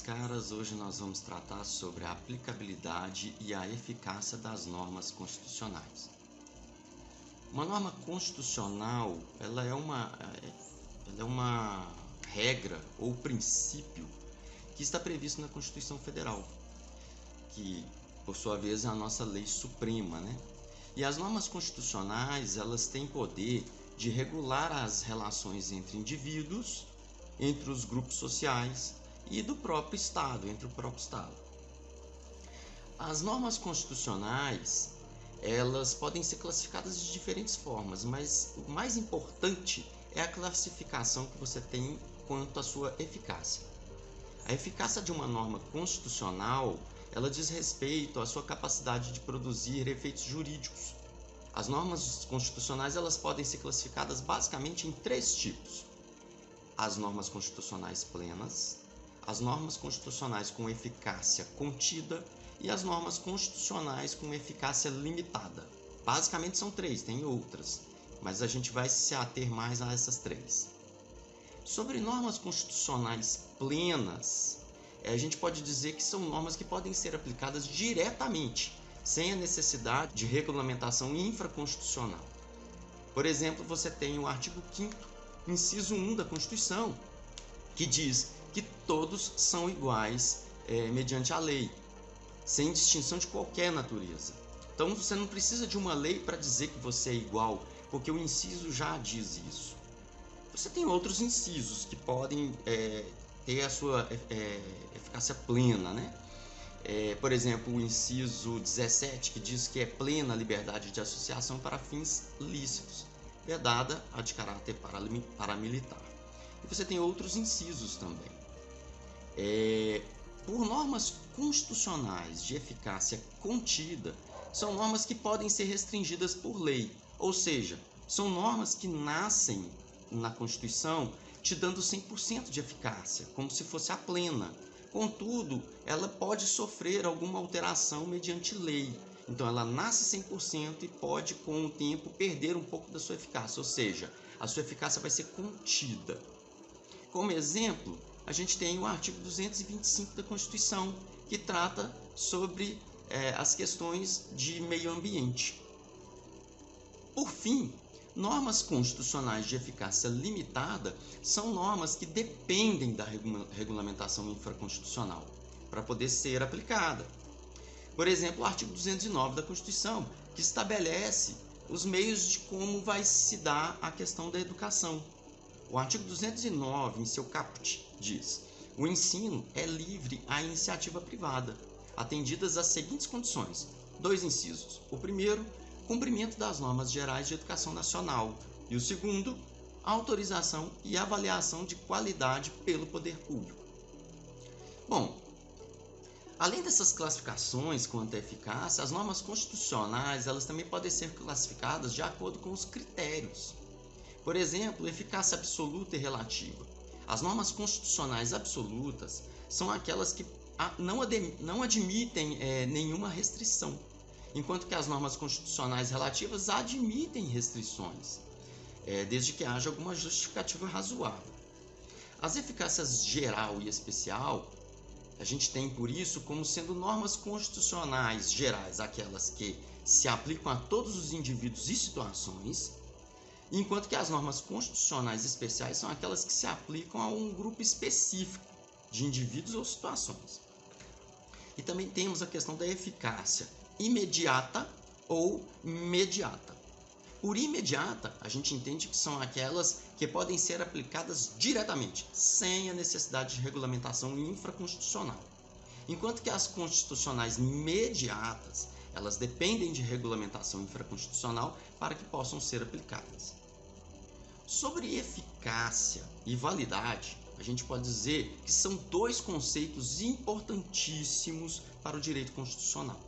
caras, hoje nós vamos tratar sobre a aplicabilidade e a eficácia das normas constitucionais. Uma norma constitucional, ela é uma regra ou princípio que está previsto na Constituição Federal, que por sua vez é a nossa lei suprema, né? E as normas constitucionais, elas têm poder de regular as relações entre indivíduos, entre os grupos sociais e do próprio Estado, entre o próprio Estado. As normas constitucionais, elas podem ser classificadas de diferentes formas, mas o mais importante é a classificação que você tem quanto à sua eficácia. A eficácia de uma norma constitucional, ela diz respeito à sua capacidade de produzir efeitos jurídicos. As normas constitucionais, elas podem ser classificadas basicamente em três tipos: as normas constitucionais plenas, as normas constitucionais com eficácia contida e as normas constitucionais com eficácia limitada. Basicamente são três, tem outras, mas a gente vai se ater mais a essas três. Sobre normas constitucionais plenas, a gente pode dizer que são normas que podem ser aplicadas diretamente, sem a necessidade de regulamentação infraconstitucional. Por exemplo, você tem o artigo 5º, inciso 1 da Constituição, que diz que todos são iguais mediante a lei, sem distinção de qualquer natureza. Então você não precisa de uma lei para dizer que você é igual, porque o inciso já diz isso. Você tem outros incisos que podem ter a sua eficácia plena, né? Por exemplo, o inciso 17, que diz que é plena a liberdade de associação para fins lícitos, vedada a de caráter paramilitar. E você tem outros incisos também. Por normas constitucionais de eficácia contida, são normas que podem ser restringidas por lei, ou seja, são normas que nascem na Constituição te dando 100% de eficácia, como se fosse a plena. Contudo, ela pode sofrer alguma alteração mediante lei. Então, ela nasce 100% e pode, com o tempo, perder um pouco da sua eficácia, ou seja, a sua eficácia vai ser contida. Como exemplo, a gente tem o artigo 225 da Constituição, que trata sobre as questões de meio ambiente. Por fim, normas constitucionais de eficácia limitada são normas que dependem da regulamentação infraconstitucional para poder ser aplicada. Por exemplo, o artigo 209 da Constituição, que estabelece os meios de como vai se dar a questão da educação. O artigo 209, em seu caput, diz: o ensino é livre à iniciativa privada, atendidas as seguintes condições. Dois incisos. O primeiro, cumprimento das normas gerais de educação nacional. E o segundo, autorização e avaliação de qualidade pelo poder público. Bom, além dessas classificações quanto à eficácia, as normas constitucionais, elas também podem ser classificadas de acordo com os critérios. Por exemplo, eficácia absoluta e relativa. As normas constitucionais absolutas são aquelas que não admitem nenhuma restrição, enquanto que as normas constitucionais relativas admitem restrições, desde que haja alguma justificativa razoável. As eficácias geral e especial, a gente tem por isso como sendo normas constitucionais gerais, aquelas que se aplicam a todos os indivíduos e situações, enquanto que as normas constitucionais especiais são aquelas que se aplicam a um grupo específico de indivíduos ou situações. E também temos a questão da eficácia imediata ou imediata. Por imediata, a gente entende que são aquelas que podem ser aplicadas diretamente, sem a necessidade de regulamentação infraconstitucional. Enquanto que as constitucionais imediatas, elas dependem de regulamentação infraconstitucional para que possam ser aplicadas. Sobre eficácia e validade, a gente pode dizer que são dois conceitos importantíssimos para o direito constitucional.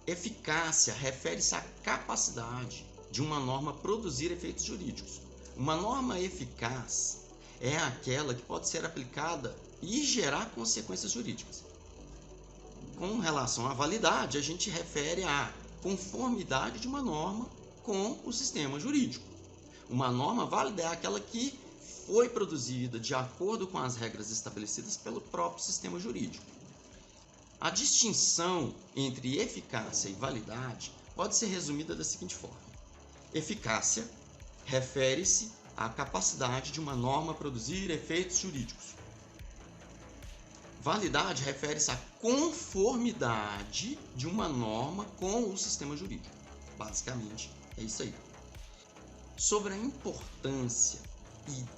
Eficácia refere-se à capacidade de uma norma produzir efeitos jurídicos. Uma norma eficaz é aquela que pode ser aplicada e gerar consequências jurídicas. Com relação à validade, a gente refere à conformidade de uma norma com o sistema jurídico. Uma norma válida é aquela que foi produzida de acordo com as regras estabelecidas pelo próprio sistema jurídico. A distinção entre eficácia e validade pode ser resumida da seguinte forma: eficácia refere-se à capacidade de uma norma produzir efeitos jurídicos. Validade refere-se à conformidade de uma norma com o sistema jurídico. Basicamente, é isso aí. Sobre a importância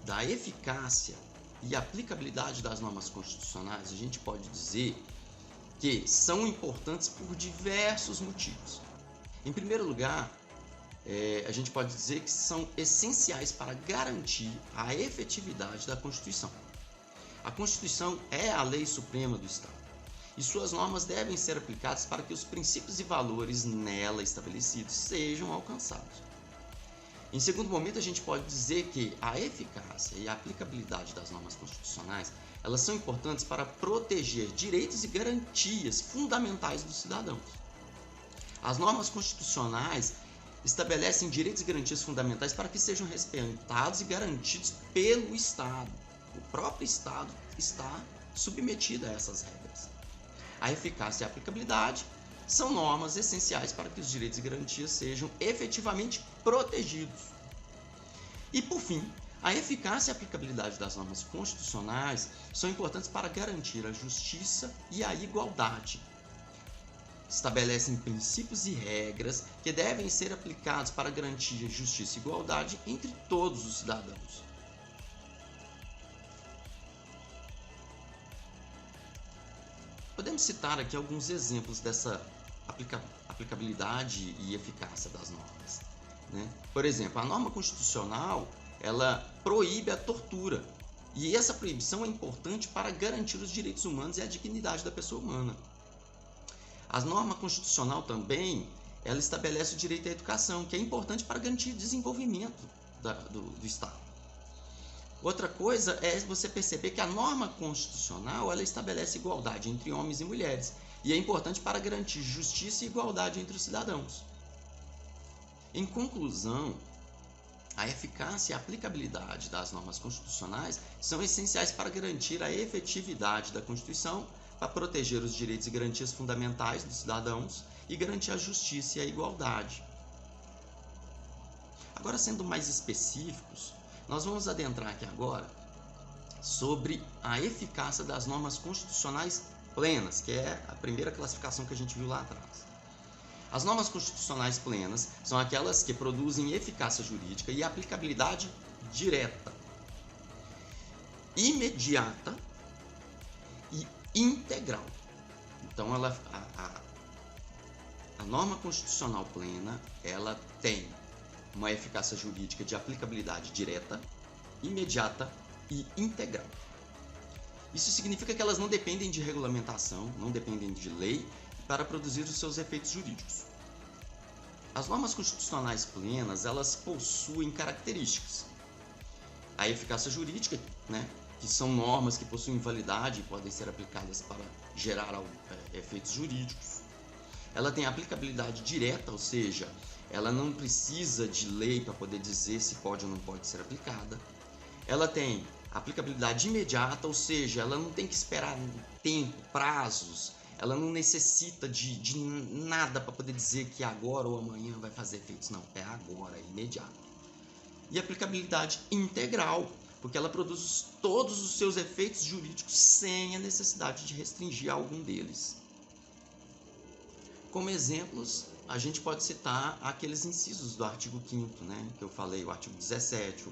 da eficácia e aplicabilidade das normas constitucionais, a gente pode dizer que são importantes por diversos motivos. Em primeiro lugar, a gente pode dizer que são essenciais para garantir a efetividade da Constituição. A Constituição é a lei suprema do Estado e suas normas devem ser aplicadas para que os princípios e valores nela estabelecidos sejam alcançados. Em segundo momento, a gente pode dizer que a eficácia e a aplicabilidade das normas constitucionais, elas são importantes para proteger direitos e garantias fundamentais dos cidadãos. As normas constitucionais estabelecem direitos e garantias fundamentais para que sejam respeitados e garantidos pelo Estado. O próprio Estado está submetido a essas regras. A eficácia e a aplicabilidade são normas essenciais para que os direitos e garantias sejam efetivamente protegidos. E, por fim, a eficácia e a aplicabilidade das normas constitucionais são importantes para garantir a justiça e a igualdade. Estabelecem princípios e regras que devem ser aplicados para garantir justiça e igualdade entre todos os cidadãos. Podemos citar aqui alguns exemplos dessa aplicabilidade e eficácia das normas, né? Por exemplo, a norma constitucional, ela proíbe a tortura, e essa proibição é importante para garantir os direitos humanos e a dignidade da pessoa humana. A norma constitucional também, ela estabelece o direito à educação, que é importante para garantir o desenvolvimento do Estado. Outra coisa é você perceber que a norma constitucional, ela estabelece igualdade entre homens e mulheres, e é importante para garantir justiça e igualdade entre os cidadãos. Em conclusão, a eficácia e a aplicabilidade das normas constitucionais são essenciais para garantir a efetividade da Constituição, para proteger os direitos e garantias fundamentais dos cidadãos e garantir a justiça e a igualdade. Agora, sendo mais específicos, nós vamos adentrar aqui agora sobre a eficácia das normas constitucionais plenas, que é a primeira classificação que a gente viu lá atrás. As normas constitucionais plenas são aquelas que produzem eficácia jurídica e aplicabilidade direta, imediata e integral. Então, a norma constitucional plena, ela tem uma eficácia jurídica de aplicabilidade direta, imediata e integral. Isso significa que elas não dependem de regulamentação, não dependem de lei para produzir os seus efeitos jurídicos. As normas constitucionais plenas, elas possuem características. A eficácia jurídica, né, que são normas que possuem validade e podem ser aplicadas para gerar efeitos jurídicos. Ela tem aplicabilidade direta, ou seja, ela não precisa de lei para poder dizer se pode ou não pode ser aplicada. Ela tem aplicabilidade imediata, ou seja, ela não tem que esperar tempo, prazos, ela não necessita de nada para poder dizer que agora ou amanhã vai fazer efeitos. Não, é agora, é imediato. E aplicabilidade integral, porque ela produz todos os seus efeitos jurídicos sem a necessidade de restringir algum deles. Como exemplos, a gente pode citar aqueles incisos do artigo 5º, né, que eu falei, o artigo 17,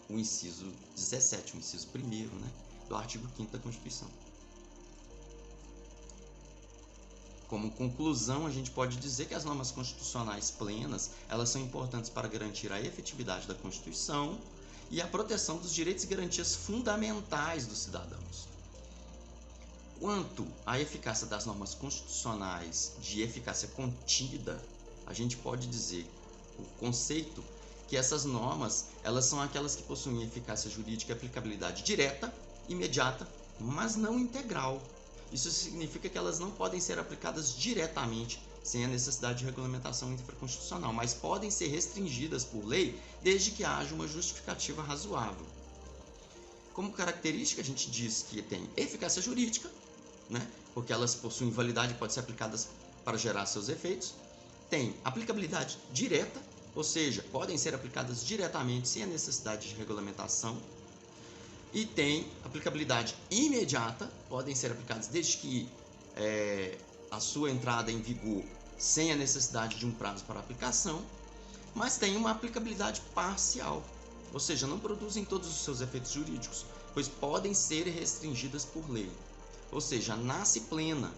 o inciso 17, o inciso 1º, né, do artigo 5º da Constituição. Como conclusão, a gente pode dizer que as normas constitucionais plenas, elas são importantes para garantir a efetividade da Constituição e a proteção dos direitos e garantias fundamentais dos cidadãos. Quanto à eficácia das normas constitucionais de eficácia contida, a gente pode dizer, o conceito, que essas normas, elas são aquelas que possuem eficácia jurídica e aplicabilidade direta, imediata, mas não integral. Isso significa que elas não podem ser aplicadas diretamente, sem a necessidade de regulamentação infraconstitucional, mas podem ser restringidas por lei, desde que haja uma justificativa razoável. Como característica, a gente diz que tem eficácia jurídica, né? Porque elas possuem validade e podem ser aplicadas para gerar seus efeitos. Tem aplicabilidade direta, ou seja, podem ser aplicadas diretamente sem a necessidade de regulamentação. E tem aplicabilidade imediata, podem ser aplicadas desde que a sua entrada em vigor sem a necessidade de um prazo para aplicação, mas tem uma aplicabilidade parcial, ou seja, não produzem todos os seus efeitos jurídicos, pois podem ser restringidas por lei. Ou seja, nasce plena,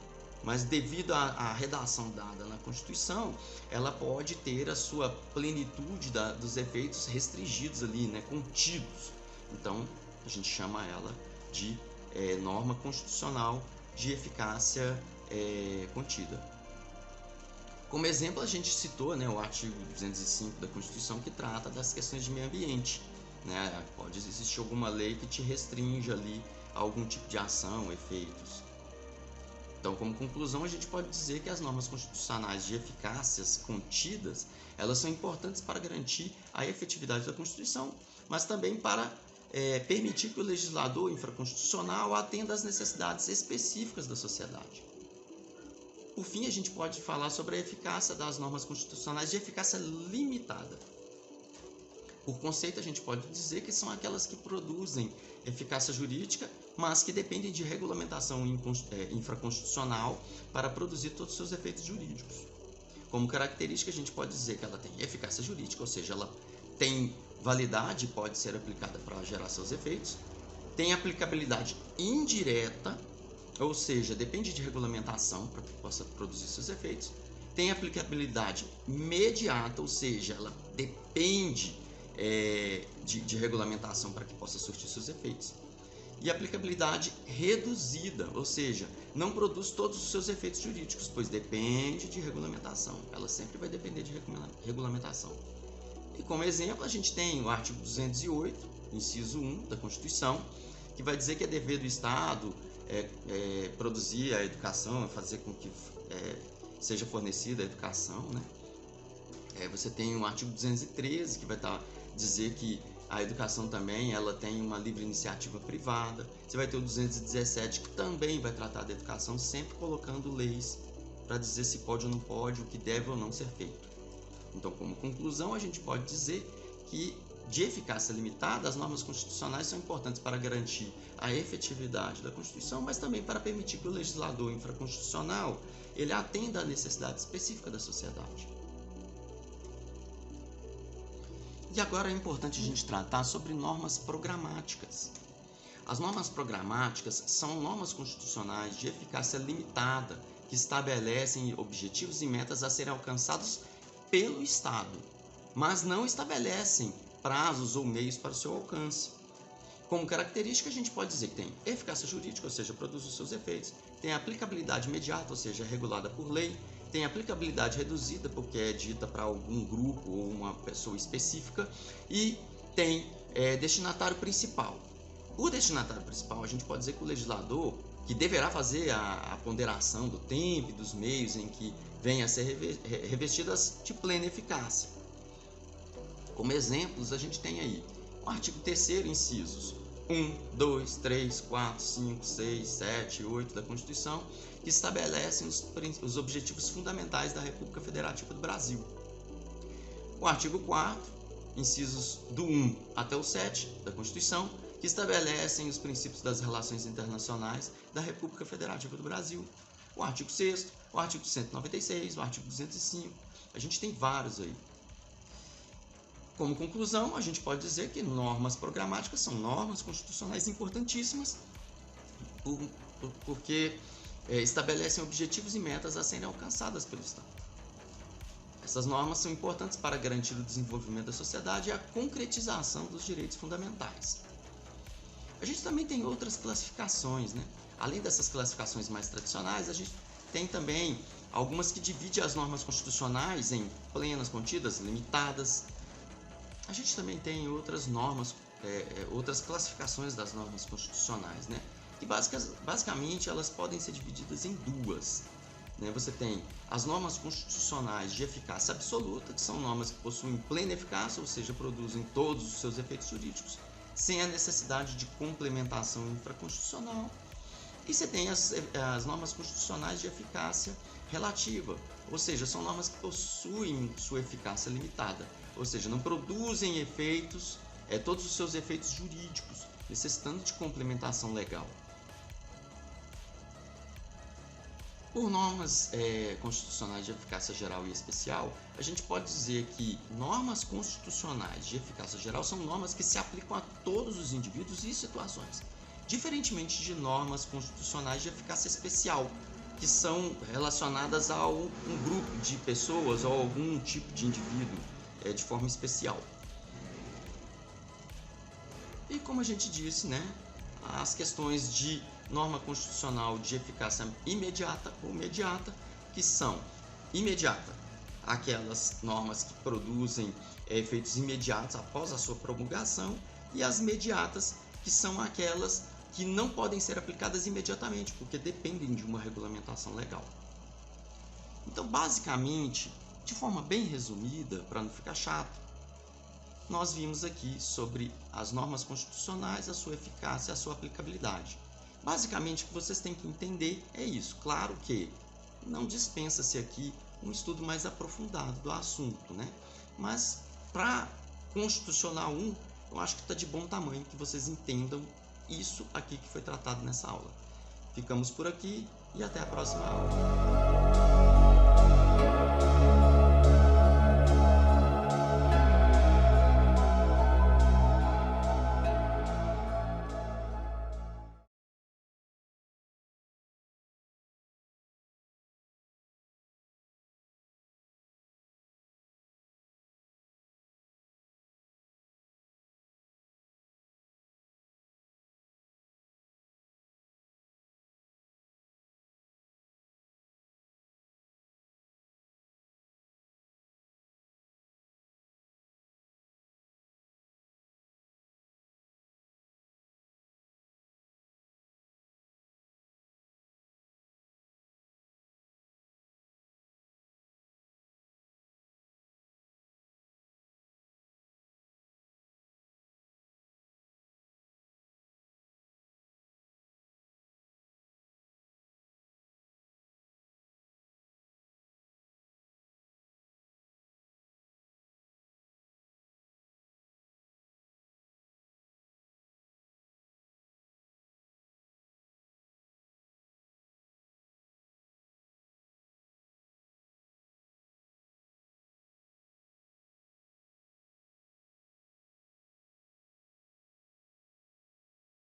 mas devido à redação dada na Constituição, ela pode ter a sua plenitude dos efeitos restringidos ali, né, contidos. Então, a gente chama ela de norma constitucional de eficácia contida. Como exemplo, a gente citou, né, o artigo 205 da Constituição, que trata das questões de meio ambiente, né? Pode existir alguma lei que te restringe ali algum tipo de ação, efeitos. Então, como conclusão, a gente pode dizer que as normas constitucionais de eficácias contidas, elas são importantes para garantir a efetividade da Constituição, mas também para permitir que o legislador infraconstitucional atenda às necessidades específicas da sociedade. Por fim, a gente pode falar sobre a eficácia das normas constitucionais de eficácia limitada. Por conceito, a gente pode dizer que são aquelas que produzem eficácia jurídica, mas que dependem de regulamentação infraconstitucional para produzir todos os seus efeitos jurídicos. Como característica, a gente pode dizer que ela tem eficácia jurídica, ou seja, ela tem validade e pode ser aplicada para gerar seus efeitos. Tem aplicabilidade indireta, ou seja, depende de regulamentação para que possa produzir seus efeitos. Tem aplicabilidade imediata, ou seja, ela depende de regulamentação para que possa surtir seus efeitos. E aplicabilidade reduzida, ou seja, não produz todos os seus efeitos jurídicos, pois depende de regulamentação. Ela sempre vai depender de regulamentação. E como exemplo, a gente tem o artigo 208, inciso 1 da Constituição, que vai dizer que é dever do Estado produzir a educação, fazer com que seja fornecida a educação, né? Você tem o artigo 213, que vai dizer que a educação também ela tem uma livre iniciativa privada. Você vai ter o 217, que também vai tratar da educação, sempre colocando leis para dizer se pode ou não pode, o que deve ou não ser feito. Então, como conclusão, a gente pode dizer que, de eficácia limitada, as normas constitucionais são importantes para garantir a efetividade da Constituição, mas também para permitir que o legislador infraconstitucional ele atenda à necessidade específica da sociedade. E agora é importante a gente tratar sobre normas programáticas. As normas programáticas são normas constitucionais de eficácia limitada que estabelecem objetivos e metas a serem alcançados pelo Estado, mas não estabelecem prazos ou meios para o seu alcance. Como característica, a gente pode dizer que tem eficácia jurídica, ou seja, produz os seus efeitos, tem aplicabilidade imediata, ou seja, regulada por lei, tem aplicabilidade reduzida, porque é dita para algum grupo ou uma pessoa específica, e tem destinatário principal. O destinatário principal, a gente pode dizer que o legislador, que deverá fazer a ponderação do tempo e dos meios em que venham a ser revestidas de plena eficácia. Como exemplos, a gente tem aí o artigo 3º, incisos 1, 2, 3, 4, 5, 6, 7, 8 da Constituição, que estabelecem os objetivos fundamentais da República Federativa do Brasil. O artigo 4º, incisos do 1 até o 7 da Constituição, que estabelecem os princípios das relações internacionais da República Federativa do Brasil. O artigo 6º, o artigo 196, o artigo 205, a gente tem vários aí. Como conclusão, a gente pode dizer que normas programáticas são normas constitucionais importantíssimas porque estabelecem objetivos e metas a serem alcançadas pelo Estado. Essas normas são importantes para garantir o desenvolvimento da sociedade e a concretização dos direitos fundamentais. A gente também tem outras classificações, né? Além dessas classificações mais tradicionais, a gente tem também algumas que dividem as normas constitucionais em plenas, contidas, limitadas. A gente também tem outras normas, outras classificações das normas constitucionais, né? Que basicamente elas podem ser divididas em duas. Né? Você tem as normas constitucionais de eficácia absoluta, que são normas que possuem plena eficácia, ou seja, produzem todos os seus efeitos jurídicos. sem a necessidade de complementação infraconstitucional. E você tem as normas constitucionais de eficácia relativa, ou seja, são normas que possuem sua eficácia limitada, ou seja, não produzem efeitos, todos os seus efeitos jurídicos, necessitando de complementação legal. Por normas constitucionais de eficácia geral e especial, a gente pode dizer que normas constitucionais de eficácia geral são normas que se aplicam a todos os indivíduos e situações, diferentemente de normas constitucionais de eficácia especial, que são relacionadas a um grupo de pessoas ou a algum tipo de indivíduo de forma especial. E como a gente disse, as questões de norma constitucional de eficácia imediata ou mediata, que são imediata, aquelas normas que produzem efeitos imediatos após a sua promulgação, e as mediatas, que são aquelas que não podem ser aplicadas imediatamente, porque dependem de uma regulamentação legal. Então, basicamente, de forma bem resumida, para não ficar chato, nós vimos aqui sobre as normas constitucionais, a sua eficácia e a sua aplicabilidade. Basicamente, o que vocês têm que entender é isso. Claro que não dispensa-se aqui um estudo mais aprofundado do assunto, Mas, para Constitucional 1, eu acho que está de bom tamanho que vocês entendam isso aqui que foi tratado nessa aula. Ficamos por aqui e até a próxima aula.